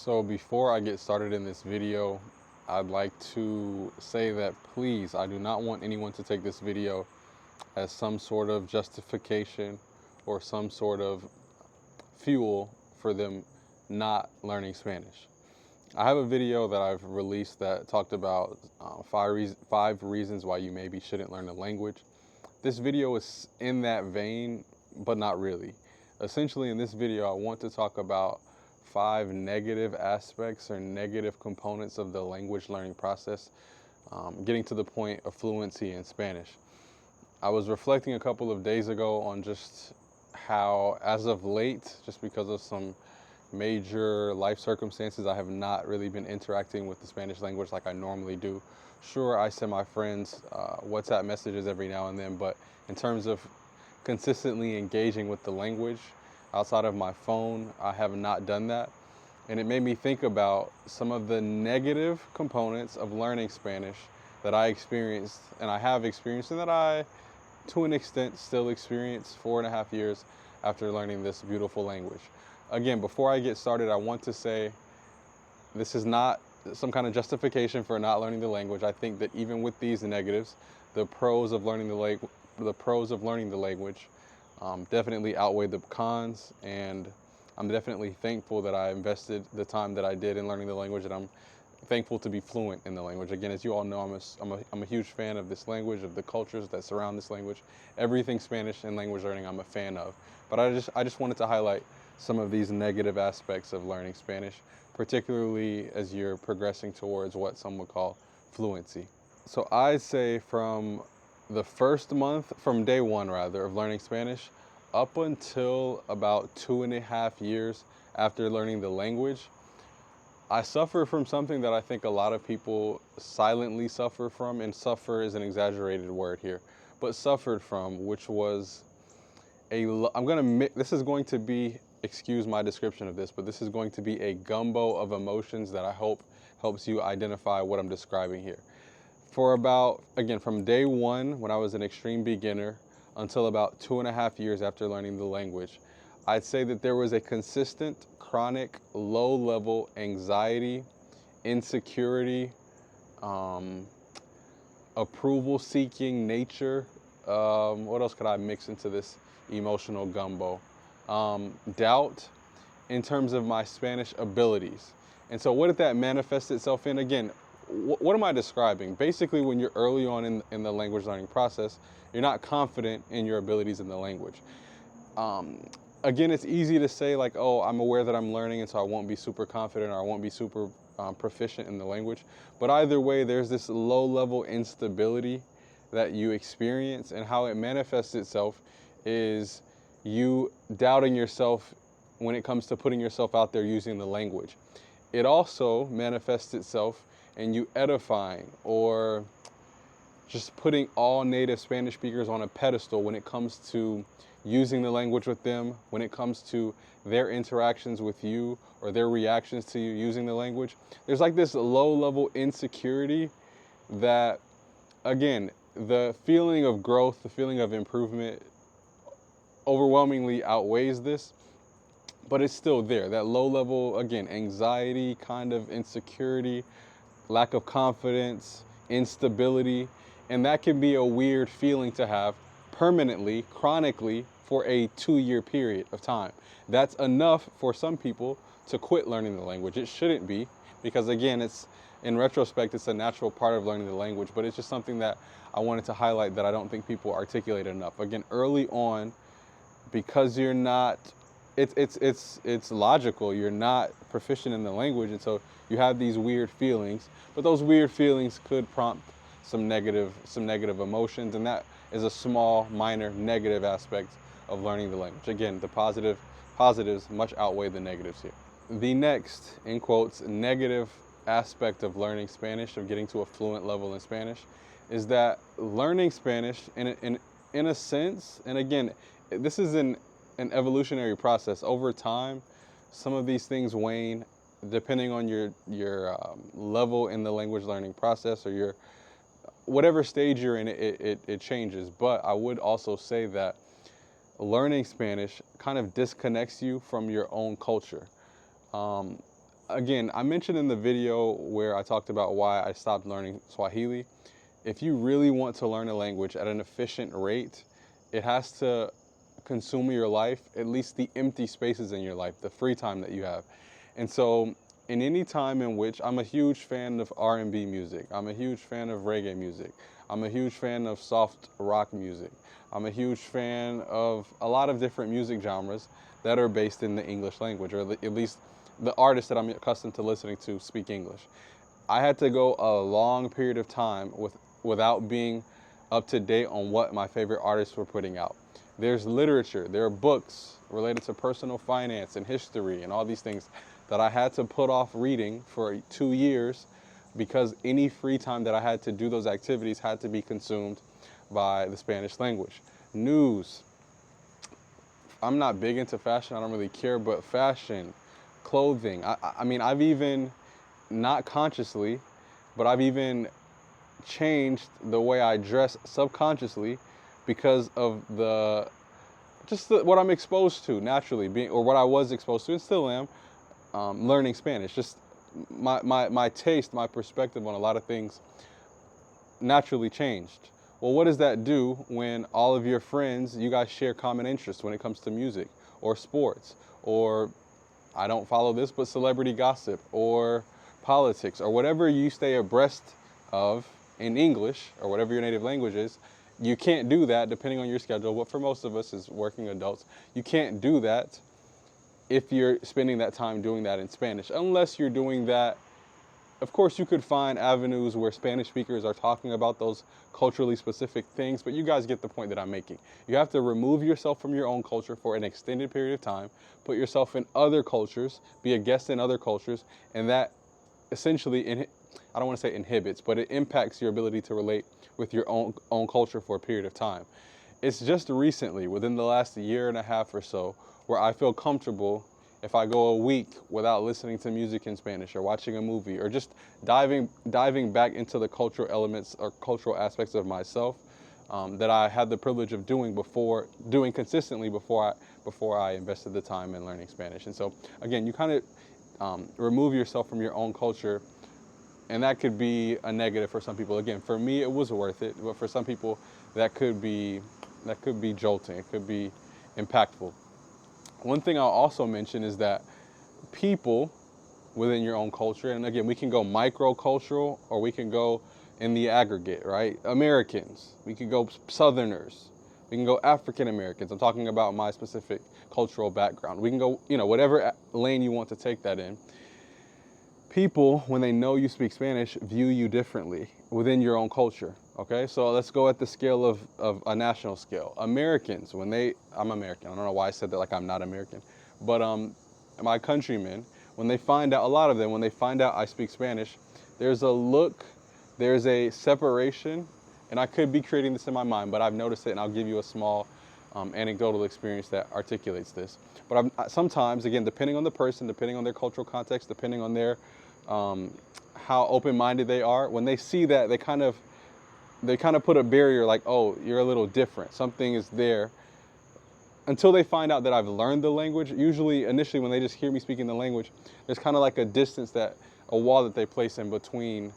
So before I get started in this video, I'd like to say that please, I do not want anyone to take this video as some sort of justification or some sort of fuel for them not learning Spanish. I have a video that I've released that talked about five reasons why you maybe shouldn't learn the language. This video is in that vein, but not really. Essentially, in this video, I want to talk about 5 negative aspects or negative components of the language learning process, getting to the point of fluency in Spanish. I was reflecting a couple of days ago on just how, as of late, just because of some major life circumstances, I have not really been interacting with the Spanish language like I normally do. Sure, I send my friends WhatsApp messages every now and then, but in terms of consistently engaging with the language outside of my phone, I have not done that. And it made me think about some of the negative components of learning Spanish that I experienced, and I have experienced, and that I, to an extent, still experience 4.5 years after learning this beautiful language. Again, before I get started, I want to say this is not some kind of justification for not learning the language. I think that even with these negatives, the pros of learning the language definitely outweigh the cons, and I'm definitely thankful that I invested the time that I did in learning the language, and I'm thankful to be fluent in the language. Again, as you all know, I'm a huge fan of this language, of the cultures that surround this language. Everything Spanish and language learning I'm a fan of. But I just wanted to highlight some of these negative aspects of learning Spanish, particularly as you're progressing towards what some would call fluency. So I'd say from the first month, from day one rather, of learning Spanish, up until about 2.5 years after learning the language, I suffer from something that I think a lot of people silently suffer from, and suffer is an exaggerated word here, but suffered from, which was this is going to be, excuse my description of this, but this is going to be a gumbo of emotions that I hope helps you identify what I'm describing here. For about, again, from day one, when I was an extreme beginner, until about 2.5 years after learning the language, I'd say that there was a consistent, chronic, low-level anxiety, insecurity, approval-seeking nature. What else could I mix into this emotional gumbo? Doubt in terms of my Spanish abilities. And so what did that manifest itself in? Again, what am I describing? Basically, when you're early on in the language learning process, you're not confident in your abilities in the language. Again, it's easy to say like, oh, I'm aware that I'm learning, and so I won't be super confident, or I won't be super proficient in the language. But either way, there's this low-level instability that you experience, and how it manifests itself is you doubting yourself when it comes to putting yourself out there using the language. It also manifests itself in you edifying or just putting all native Spanish speakers on a pedestal when it comes to using the language with them, when it comes to their interactions with you or their reactions to you using the language. There's like this low-level insecurity that, again, the feeling of growth, the feeling of improvement overwhelmingly outweighs this, but it's still there. That low-level, again, anxiety, kind of insecurity, lack of confidence, instability, and that can be a weird feeling to have permanently, chronically, for a 2-year period of time. That's enough for some people to quit learning the language. It shouldn't be, because again, in retrospect, it's a natural part of learning the language, but it's just something that I wanted to highlight that I don't think people articulate enough. Again, early on, because you're not, it's logical, you're not proficient in the language, and so you have these weird feelings, but those weird feelings could prompt some negative emotions, and that is a small, minor negative aspect of learning the language. Again, the positives much outweigh the negatives here. The next, in quotes, negative aspect of learning Spanish, of getting to a fluent level in Spanish, is that learning Spanish in a sense, and again, this is an evolutionary process. Over time, some of these things wane depending on your level in the language learning process, or your whatever stage you're in, it changes. But I would also say that learning Spanish kind of disconnects you from your own culture. again, I mentioned in the video where I talked about why I stopped learning Swahili. If you really want to learn a language at an efficient rate, it has to consume your life, at least the empty spaces in your life, the free time that you have. And so in any time in which I'm a huge fan of R&B music, I'm a huge fan of reggae music, I'm a huge fan of soft rock music, I'm a huge fan of a lot of different music genres that are based in the English language, or at least the artists that I'm accustomed to listening to speak English. I had to go a long period of time without being up to date on what my favorite artists were putting out. There's literature, there are books related to personal finance and history and all these things that I had to put off reading for 2 years because any free time that I had to do those activities had to be consumed by the Spanish language. News. I'm not big into fashion, I don't really care, but fashion, clothing. I mean, I've even, not consciously, but I've even changed the way I dress subconsciously because of what I'm exposed to naturally, or what I was exposed to and still am, learning Spanish. Just my taste, my perspective on a lot of things naturally changed. Well, what does that do when all of your friends, you guys share common interests when it comes to music or sports, or I don't follow this, but celebrity gossip or politics or whatever you stay abreast of in English or whatever your native language is? You can't do that depending on your schedule. What for most of us is working adults. You can't do that if you're spending that time doing that in Spanish, unless you're doing that. Of course, you could find avenues where Spanish speakers are talking about those culturally specific things, but you guys get the point that I'm making. You have to remove yourself from your own culture for an extended period of time, put yourself in other cultures, be a guest in other cultures, and that essentially, I don't want to say inhibits, but it impacts your ability to relate with your own culture for a period of time. It's just recently, within the last year and a half or so, where I feel comfortable if I go a week without listening to music in Spanish or watching a movie or just diving back into the cultural elements or cultural aspects of myself that I had the privilege of doing consistently before I invested the time in learning Spanish. And so again, you kind of remove yourself from your own culture, and that could be a negative for some people. Again, for me, it was worth it, but for some people, that could be jolting. It could be impactful. One thing I'll also mention is that people within your own culture, and again, we can go microcultural or we can go in the aggregate, right? Americans, we can go Southerners, we can go African Americans. I'm talking about my specific cultural background. We can go, whatever lane you want to take that in. People, when they know you speak Spanish, view you differently within your own culture, okay? So let's go at the scale of a national scale. Americans, I'm American, I don't know why I said that like I'm not American, but my countrymen, when they find out, a lot of them, when they find out I speak Spanish, there's there's a separation, and I could be creating this in my mind, but I've noticed it, and I'll give you a small anecdotal experience that articulates this. But sometimes, again, depending on the person, depending on their cultural context, depending on their how open-minded they are, when they see that, they kind of put a barrier like, oh, you're a little different. Something is there. Until they find out that I've learned the language, usually initially when they just hear me speaking the language, there's kind of like a wall that they place in between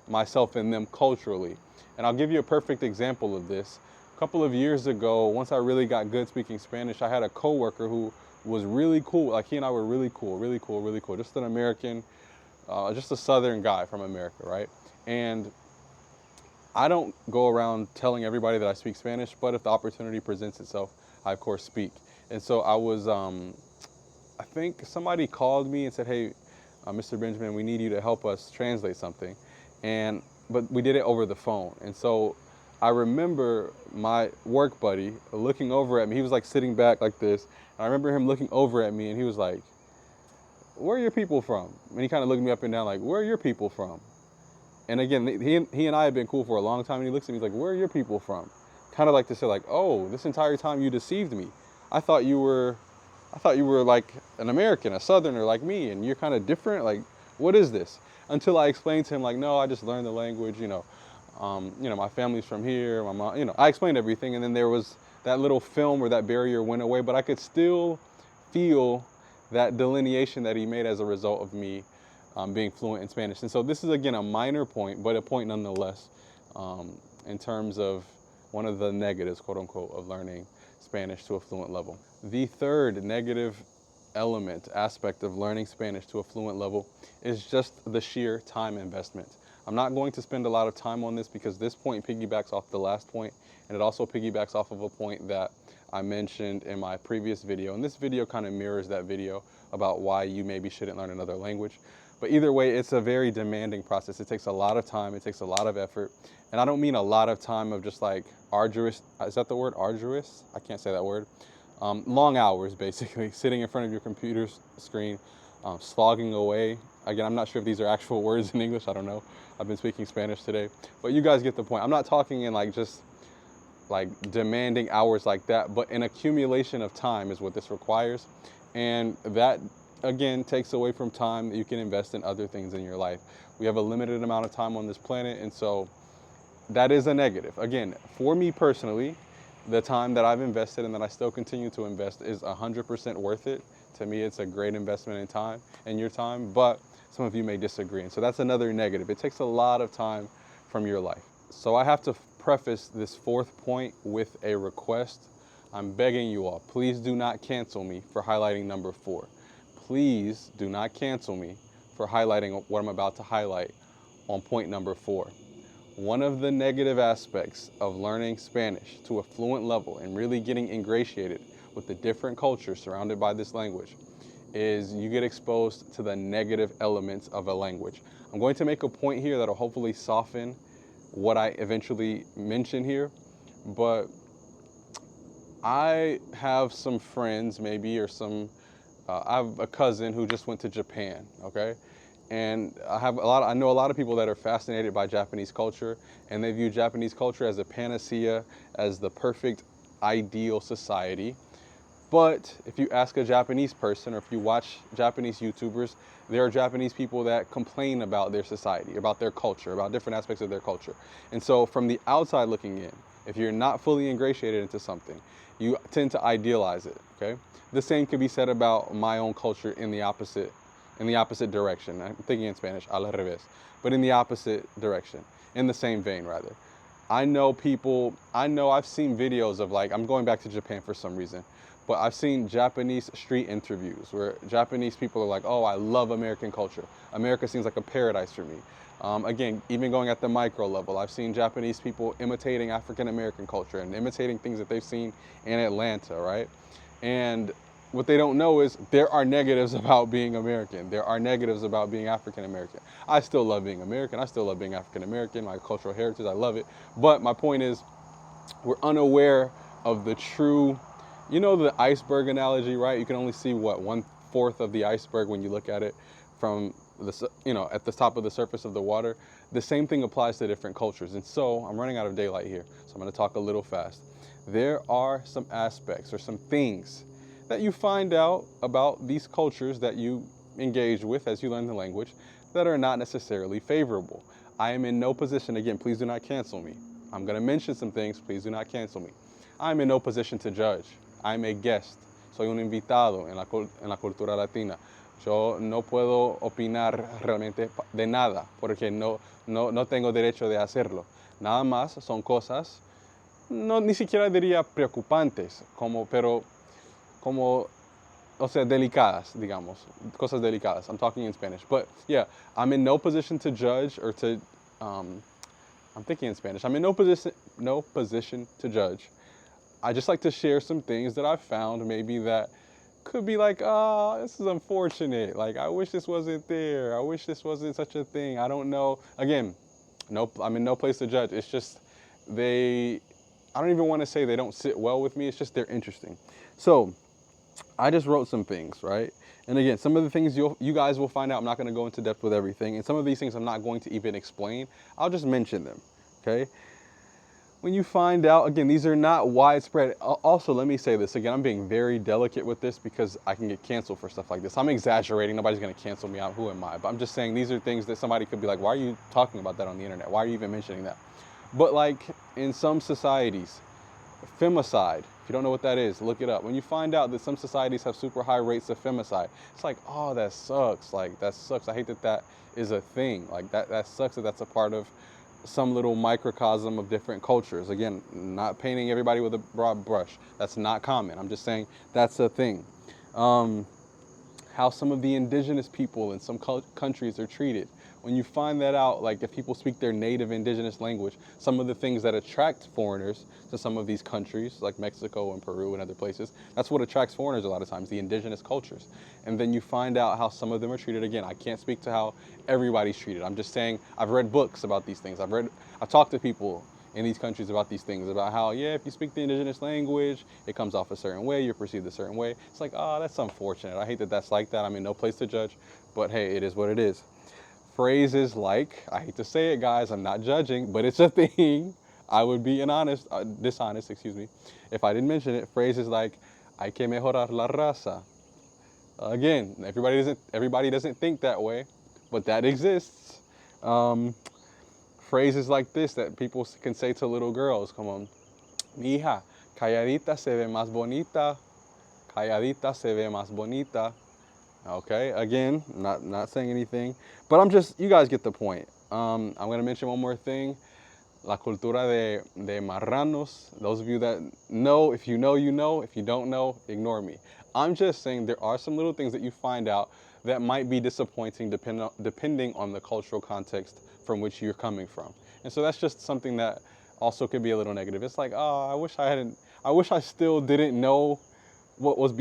myself and them culturally. And I'll give you a perfect example of this. A couple of years ago, once I really got good speaking Spanish, I had a coworker who was really cool. Like, he and I were really cool. Just an American, just a Southern guy from America, right? And I don't go around telling everybody that I speak Spanish, but if the opportunity presents itself, I of course speak. And so I was, I think somebody called me and said, hey, Mr. Benjamin, we need you to help us translate something. But we did it over the phone. And so I remember my work buddy looking over at me. He was like sitting back like this. And I remember him looking over at me and he was like, where are your people from? And he kind of looked me up and down like, where are your people from? And again, he and I have been cool for a long time. And he looks at me, he's like, where are your people from? Kind of like to say like, oh, this entire time you deceived me. I thought you were like an American, a Southerner like me, and you're kind of different. Like, what is this? Until I explained to him like, no, I just learned the language, my family's from here, my mom, I explained everything. And then there was that little film where that barrier went away, but I could still feel that delineation that he made as a result of me being fluent in Spanish. And so this is, again, a minor point, but a point nonetheless, in terms of one of the negatives, quote unquote, of learning Spanish to a fluent level. The third negative element, aspect of learning Spanish to a fluent level is just the sheer time investment. I'm not going to spend a lot of time on this because this point piggybacks off the last point, and it also piggybacks off of a point that I mentioned in my previous video. And this video kind of mirrors that video about why you maybe shouldn't learn another language. But either way, it's a very demanding process. It takes a lot of time, it takes a lot of effort. And I don't mean a lot of time of just like arduous, is that the word, arduous? I can't say that word. Long hours, basically, sitting in front of your computer screen, slogging away. Again, I'm not sure if these are actual words in English, I don't know. I've been speaking Spanish today, but you guys get the point. I'm not talking in like just like demanding hours like that, but an accumulation of time is what this requires. And that, again, takes away from time that you can invest in other things in your life. We have a limited amount of time on this planet, and so that is a negative. Again, for me personally, the time that I've invested and that I still continue to invest is 100% worth it. To me, it's a great investment in time and your time, but some of you may disagree. And so that's another negative. It takes a lot of time from your life. So I have to preface this fourth point with a request. I'm begging you all, please do not cancel me for highlighting number 4. Please do not cancel me for highlighting what I'm about to highlight on point number 4. One of the negative aspects of learning Spanish to a fluent level and really getting ingratiated with the different cultures surrounded by this language is you get exposed to the negative elements of a language. I'm going to make a point here that'll hopefully soften what I eventually mention here, but I have some friends maybe, or I have a cousin who just went to Japan, okay? And I know a lot of people that are fascinated by Japanese culture, and they view Japanese culture as a panacea, as the perfect ideal society. But if you ask a Japanese person, or if you watch Japanese YouTubers, there are Japanese people that complain about their society, about their culture, about different aspects of their culture. And so from the outside looking in, if you're not fully ingratiated into something, you tend to idealize it, okay? The same could be said about my own culture in the opposite direction. I'm thinking in Spanish, al revés, but in the opposite direction, in the same vein rather. I've seen videos of, like, I'm going back to Japan for some reason, but I've seen Japanese street interviews where Japanese people are like, oh, I love American culture. America seems like a paradise for me. Again, even going at the micro level, I've seen Japanese people imitating African American culture and imitating things that they've seen in Atlanta, right? And what they don't know is there are negatives about being American. There are negatives about being African American. I still love being American. I still love being African American, my cultural heritage, I love it. But my point is, we're unaware of the true, you know, the iceberg analogy, right? You can only see what, 1/4 of the iceberg when you look at it from the, at the top of the surface of the water. The same thing applies to different cultures. And so I'm running out of daylight here, so I'm going to talk a little fast. There are some aspects or some things that you find out about these cultures that you engage with as you learn the language that are not necessarily favorable. I am in no position, again, please do not cancel me. I'm going to mention some things, please do not cancel me. I'm in no position to judge. I'm a guest. Soy un invitado en la cultura latina. Yo no puedo opinar realmente de nada porque no tengo derecho de hacerlo. Nada más son cosas, ni siquiera diría preocupantes, o sea, delicadas, digamos, cosas delicadas. I'm talking in Spanish. But yeah, I'm in no position to judge or to, I'm thinking in Spanish. I'm in no position to judge. I just like to share some things that I've found maybe that could be like, oh, this is unfortunate. Like, I wish this wasn't there. I wish this wasn't such a thing. I don't know. Again, I'm in no place to judge. It's just I don't even want to say they don't sit well with me. It's just they're interesting. So I just wrote some things, right? And again, some of the things you guys will find out, I'm not going to go into depth with everything. And some of these things I'm not going to even explain. I'll just mention them, okay? When you find out, again, these are not widespread. Also, let me say this. Again, I'm being very delicate with this because I can get canceled for stuff like this. I'm exaggerating. Nobody's going to cancel me out. Who am I? But I'm just saying these are things that somebody could be like, why are you talking about that on the internet? Why are you even mentioning that? But like in some societies, femicide If you don't know what that is, look it up. When you find out that some societies have super high rates of femicide, it's like, oh, that sucks. Like, that sucks. I hate that that is a thing. Like, that sucks that that's a part of some little microcosm of different cultures. Again, not painting everybody with a broad brush. That's not common. I'm just saying that's a thing. How some of the indigenous people in some countries are treated. When you find that out, like if people speak their native indigenous language, some of the things that attract foreigners to some of these countries, like Mexico and Peru and other places, that's what attracts foreigners a lot of times, the indigenous cultures. And then you find out how some of them are treated. Again, I can't speak to how everybody's treated. I'm just saying I've read books about these things. I've talked to people in these countries about these things, about how, yeah, if you speak the indigenous language, it comes off a certain way, you're perceived a certain way. It's like, oh, that's unfortunate. I hate that that's like that. I mean, no place to judge, but hey, it is what it is. Phrases like, I hate to say it, guys, I'm not judging, but it's a thing. I would be dishonest, excuse me, if I didn't mention it. Phrases like, hay que mejorar la raza. Again, everybody doesn't think that way, but that exists. Phrases like this that people can say to little girls, come on, mi hija, calladita se ve más bonita, calladita se ve más bonita. Okay, again, not saying anything, but you guys get the point. I'm going to mention one more thing. La cultura de marranos. Those of you that know, if you know, you know. If you don't know, ignore me. I'm just saying there are some little things that you find out that might be disappointing depending on the cultural context from which you're coming from. And so that's just something that also could be a little negative. It's like, oh, I wish I still didn't know what was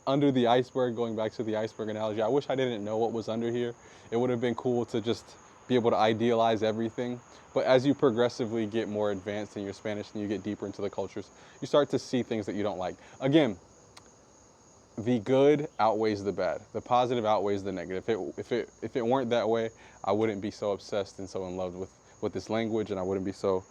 under the iceberg, going back to the iceberg analogy. I wish I didn't know what was under here. It would have been cool to just be able to idealize everything. But as you progressively get more advanced in your Spanish and you get deeper into the cultures, you start to see things that you don't like. Again, the good outweighs the bad. The positive outweighs the negative. If it weren't that way, I wouldn't be so obsessed and so in love with this language, and I wouldn't be so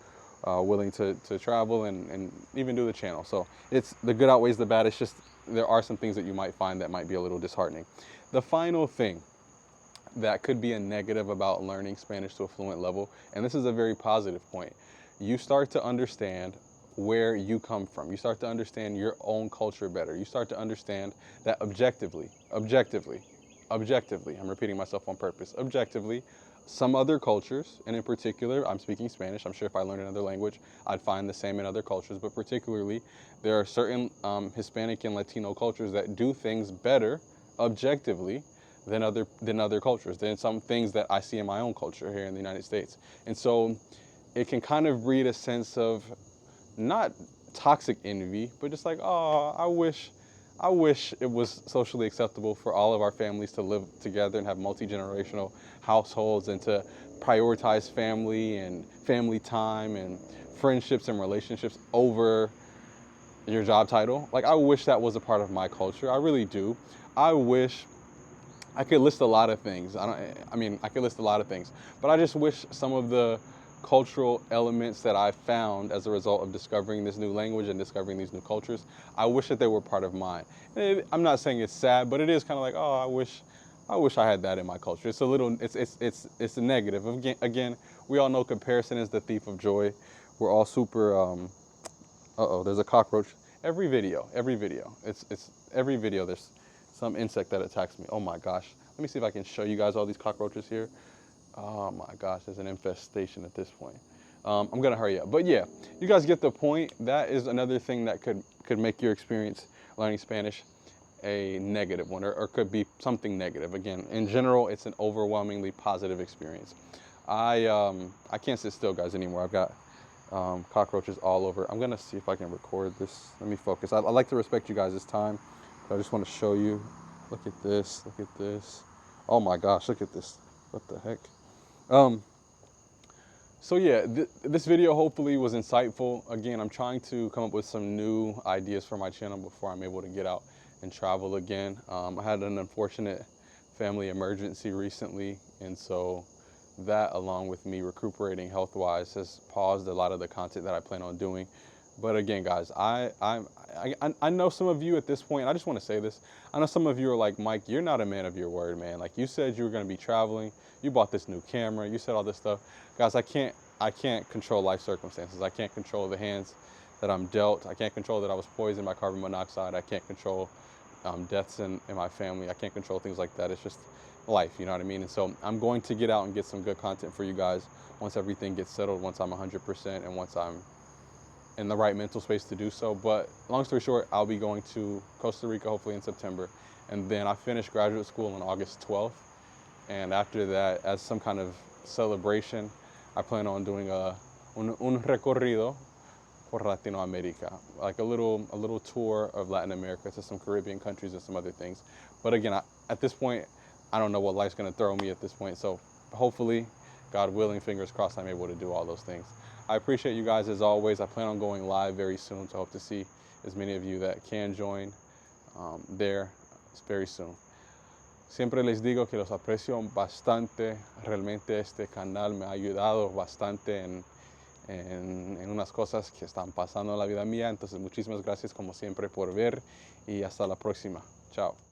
willing to travel and even do the channel. So it's the good outweighs the bad. It's just there are some things that you might find that might be a little disheartening. The final thing that could be a negative about learning Spanish to a fluent level, and this is a very positive point, you start to understand where you come from. You start to understand your own culture better. You start to understand that objectively, I'm repeating myself on purpose, objectively, some other cultures, and in particular, I'm speaking Spanish. I'm sure if I learned another language, I'd find the same in other cultures, but particularly, there are certain Hispanic and Latino cultures that do things better, objectively, than other cultures, than some things that I see in my own culture here in the United States. And so it can kind of breed a sense of not toxic envy, but just like, oh, I wish it was socially acceptable for all of our families to live together and have multi-generational households and to prioritize family and family time and friendships and relationships over your job title. Like, I wish that was a part of my culture. I really do. I wish I could list a lot of things. I could list a lot of things, but I just wish some of the cultural elements that I found as a result of discovering this new language and discovering these new cultures, I wish that they were part of mine. I'm not saying it's sad, but it is kind of like, oh, I wish I had that in my culture. It's a little, it's a negative. Again, we all know comparison is the thief of joy. We're all super, there's a cockroach. Every video, it's every video, there's some insect that attacks me. Oh my gosh. Let me see if I can show you guys all these cockroaches here. Oh my gosh, there's an infestation at this point. I'm gonna hurry up. But yeah, you guys get the point. That is another thing that could make your experience learning Spanish a negative one, or could be something negative. Again, in general, it's an overwhelmingly positive experience. I can't sit still, guys, anymore. I've got cockroaches all over. I'm gonna see if I can record this. Let me focus. I like to respect you guys' time. I just want to show you. Look at this. Look at this. Oh my gosh, look at this. What the heck? So yeah, this video hopefully was insightful. Again, I'm trying to come up with some new ideas for my channel before I'm able to get out and travel again. I had an unfortunate family emergency recently, and so that, along with me recuperating health-wise, has paused a lot of the content that I plan on doing. But again, guys, I know some of you at this point, and I just want to say this, I know some of you are like, Mike, you're not a man of your word, man. Like, you said you were going to be traveling, you bought this new camera, you said all this stuff. Guys, I can't control life circumstances. I can't control the hands that I'm dealt. I can't control that I was poisoned by carbon monoxide. I can't control deaths in my family. I can't control things like that. It's just life, you know what I mean? And so I'm going to get out and get some good content for you guys once everything gets settled, once I'm 100%, and once I'm in the right mental space to do so. But long story short, I'll be going to Costa Rica hopefully in September, and then I finish graduate school on August 12th. And after that, as some kind of celebration, I plan on doing un recorrido por Latinoamérica, like a little tour of Latin America to some Caribbean countries and some other things. But again, at this point, I don't know what life's gonna throw me at this point. So hopefully, God willing, fingers crossed, I'm able to do all those things. I appreciate you guys as always. I plan on going live very soon, so I hope to see as many of you that can join there very soon. Siempre les digo que los aprecio bastante. Realmente este canal me ha ayudado bastante en unas cosas que están pasando en la vida mía. Entonces, muchísimas gracias como siempre por ver y hasta la próxima. Chao.